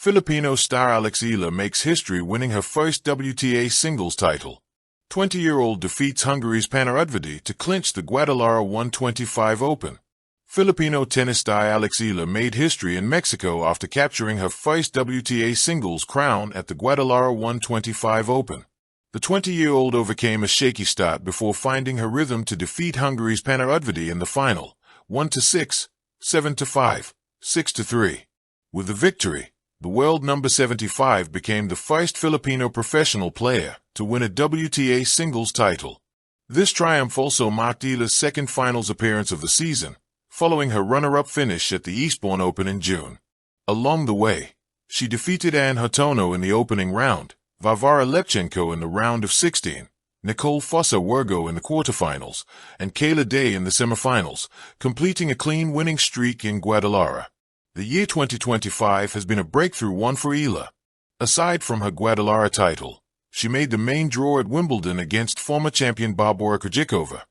Filipino star Alex Eala makes history winning her first WTA singles title. 20-year-old defeats Hungary's Panarudvidi to clinch the Guadalajara 125 Open. Filipino tennis star Alex Eala made history in Mexico after capturing her first WTA singles crown at the Guadalajara 125 Open. The 20-year-old overcame a shaky start before finding her rhythm to defeat Hungary's Panarudvidi in the final, 1-6, 7-5, 6-3. With the victory, the world number 75 became the first Filipino professional player to win a WTA singles title. This triumph also marked Eala's second finals appearance of the season, following her runner-up finish at the Eastbourne Open in June. Along the way, she defeated Ann Hotono in the opening round, Varvara Lepchenko in the round of 16, Nicole Fossa-Wergo in the quarterfinals, and Kayla Day in the semifinals, completing a clean winning streak in Guadalajara. The year 2025 has been a breakthrough one for Eala. Aside from her Guadalajara title, she made the main draw at Wimbledon against former champion Barbora Krejcikova,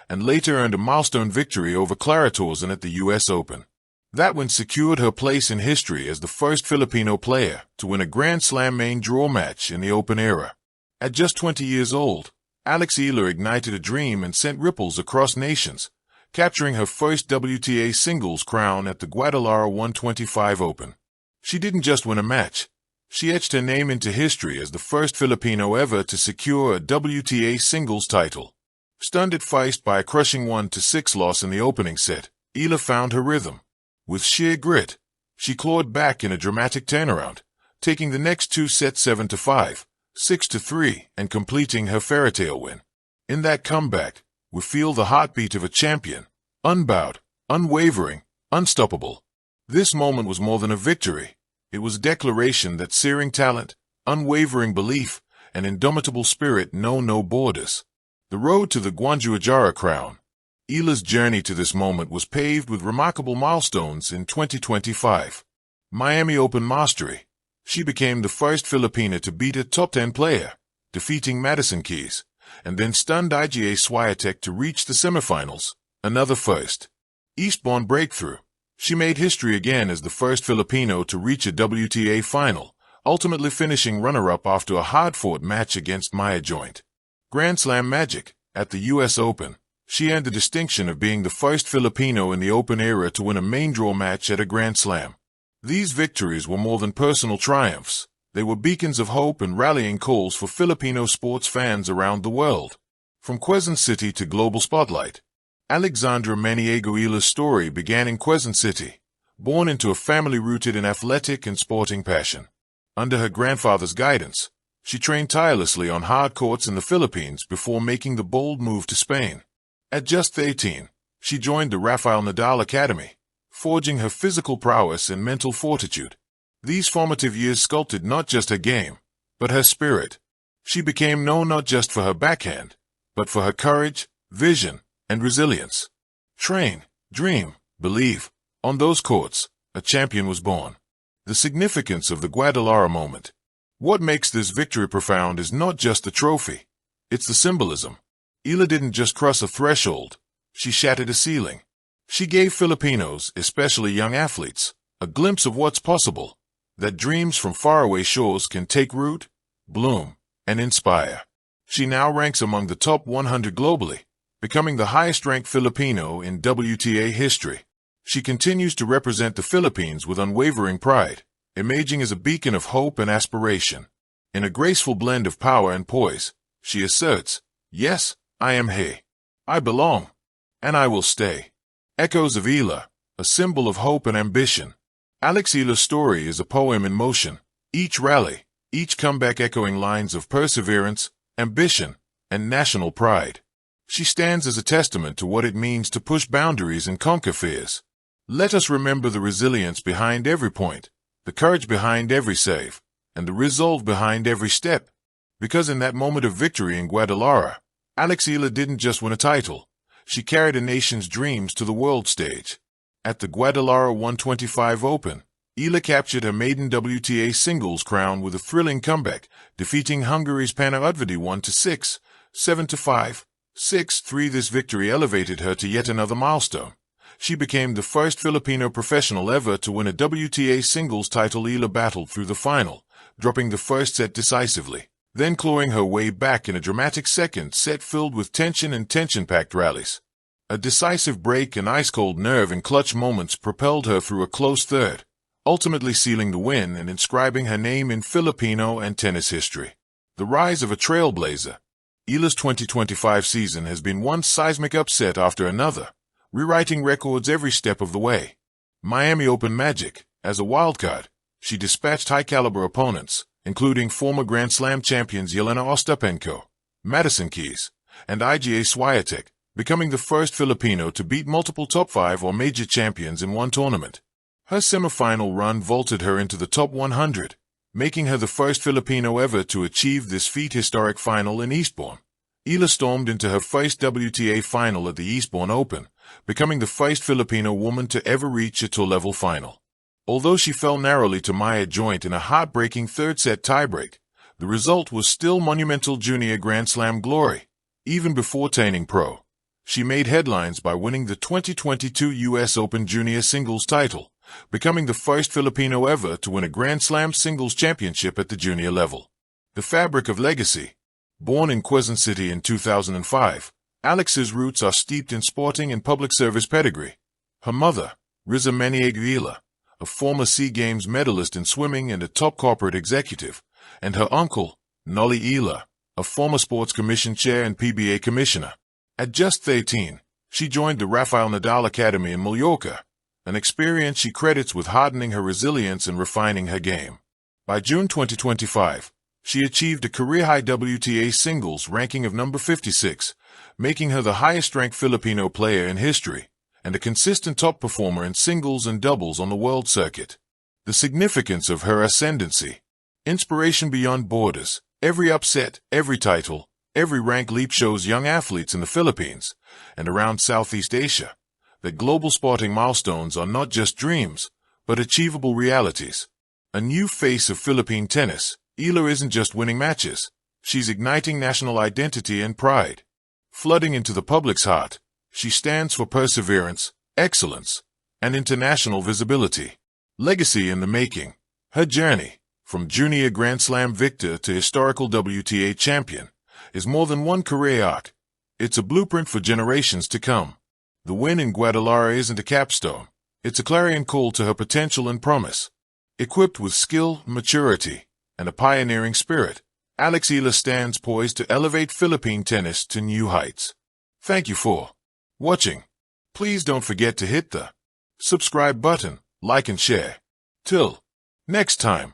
and later earned a milestone victory over Clara Tauson at the US Open. That win secured her place in history as the first Filipino player to win a Grand Slam main draw match in the Open era. At just 20 years old, Alex Eala ignited a dream and sent ripples across nations, capturing her first WTA singles crown at the Guadalajara 125 Open. She didn't just win a match. She etched her name into history as the first Filipino ever to secure a WTA singles title. Stunned at first by a crushing 1-6 loss in the opening set, Eala found her rhythm. With sheer grit, she clawed back in a dramatic turnaround, taking the next two sets 7-5, 6-3, and completing her fairytale win. In that comeback, we feel the heartbeat of a champion, unbowed, unwavering, unstoppable. This moment was more than a victory. It was a declaration that searing talent, unwavering belief, and indomitable spirit know no borders. The road to the Guadalajara crown. Eala's journey to this moment was paved with remarkable milestones in 2025. Miami Open Mastery. She became the first Filipina to beat a top 10 player, defeating Madison Keys, and then stunned Iga Swiatek to reach the semifinals, another first. Eastbourne breakthrough. She made history again as the first Filipino to reach a WTA final, ultimately finishing runner-up after a hard-fought match against Maya Joint. Grand Slam magic. At the US Open, she earned the distinction of being the first Filipino in the Open era to win a main draw match at a Grand Slam. These victories were more than personal triumphs. They were beacons of hope and rallying calls for Filipino sports fans around the world. From Quezon City to global spotlight. Alexandra Maniego Eala's story began in Quezon City, born into a family rooted in athletic and sporting passion. Under her grandfather's guidance, she trained tirelessly on hard courts in the Philippines before making the bold move to Spain. At just 18, she joined the Rafael Nadal Academy, forging her physical prowess and mental fortitude. These formative years sculpted not just her game, but her spirit. She became known not just for her backhand, but for her courage, vision, and resilience. Train, dream, believe. On those courts, a champion was born. The significance of the Guadalajara moment. What makes this victory profound is not just the trophy. It's the symbolism. Eala didn't just cross a threshold. She shattered a ceiling. She gave Filipinos, especially young athletes, a glimpse of what's possible, that dreams from faraway shores can take root, bloom, and inspire. She now ranks among the top 100 globally, becoming the highest-ranked Filipino in WTA history. She continues to represent the Philippines with unwavering pride, emerging as a beacon of hope and aspiration. In a graceful blend of power and poise, she asserts, "Yes, I am here. I belong. And I will stay." Echoes of Eala, a symbol of hope and ambition. Alex Eala's story is a poem in motion, each rally, each comeback echoing lines of perseverance, ambition, and national pride. She stands as a testament to what it means to push boundaries and conquer fears. Let us remember the resilience behind every point, the courage behind every save, and the resolve behind every step. Because in that moment of victory in Guadalajara, Alex Eala didn't just win a title. She carried a nation's dreams to the world stage. At the Guadalajara 125 Open, Eala captured her maiden WTA singles crown with a thrilling comeback, defeating Hungary's Panarudvidi 1-6, 7-5, 6-3. This victory elevated her to yet another milestone, she became the first Filipino professional ever to win a WTA singles title. Eala battled through the final, dropping the first set decisively, then clawing her way back in a dramatic second set filled with tension and tension-packed rallies. A decisive break and ice-cold nerve in clutch moments propelled her through a close third, ultimately sealing the win and inscribing her name in Filipino and tennis history. The rise of a trailblazer. Eala's 2025 season has been one seismic upset after another, rewriting records every step of the way. Miami Open magic. As a wildcard, she dispatched high-caliber opponents, including former Grand Slam champions Jelena Ostapenko, Madison Keys, and Iga Swiatek, becoming the first Filipino to beat multiple top 5 or major champions in one tournament. Her semifinal run vaulted her into the top 100, making her the first Filipino ever to achieve this feat. Historic final in Eastbourne. Eala stormed into her first WTA final at the Eastbourne Open, becoming the first Filipino woman to ever reach a tour-level final. Although she fell narrowly to Maya Joint in a heartbreaking third-set tiebreak, the result was still monumental junior Grand Slam glory. Even before turning pro, she made headlines by winning the 2022 U.S. Open Junior Singles title, becoming the first Filipino ever to win a Grand Slam singles championship at the junior level. The fabric of legacy. Born in Quezon City in 2005, Alex's roots are steeped in sporting and public service pedigree. Her mother, Riza Eala, a former SEA Games medalist in swimming and a top corporate executive, and her uncle, Noli Eala, a former sports commission chair and PBA commissioner. At just 13, she joined the Rafael Nadal Academy in Mallorca, an experience she credits with hardening her resilience and refining her game. By June 2025, she achieved a career-high WTA singles ranking of number 56, making her the highest-ranked Filipino player in history, and a consistent top performer in singles and doubles on the world circuit. The significance of her ascendancy. Inspiration beyond borders. Every upset, every title, every rank leap shows young athletes in the Philippines and around Southeast Asia that global sporting milestones are not just dreams, but achievable realities. A new face of Philippine tennis. Eala isn't just winning matches, she's igniting national identity and pride. Flooding into the public's heart, she stands for perseverance, excellence, and international visibility. Legacy in the making. Her journey, from junior Grand Slam victor to historical WTA champion, is more than one career arc. It's a blueprint for generations to come. The win in Guadalajara isn't a capstone, it's a clarion call to her potential and promise. Equipped with skill, maturity, and a pioneering spirit, Alex Eala stands poised to elevate Philippine tennis to new heights. Thank you for watching. Please don't forget to hit the subscribe button, like and share. Till next time.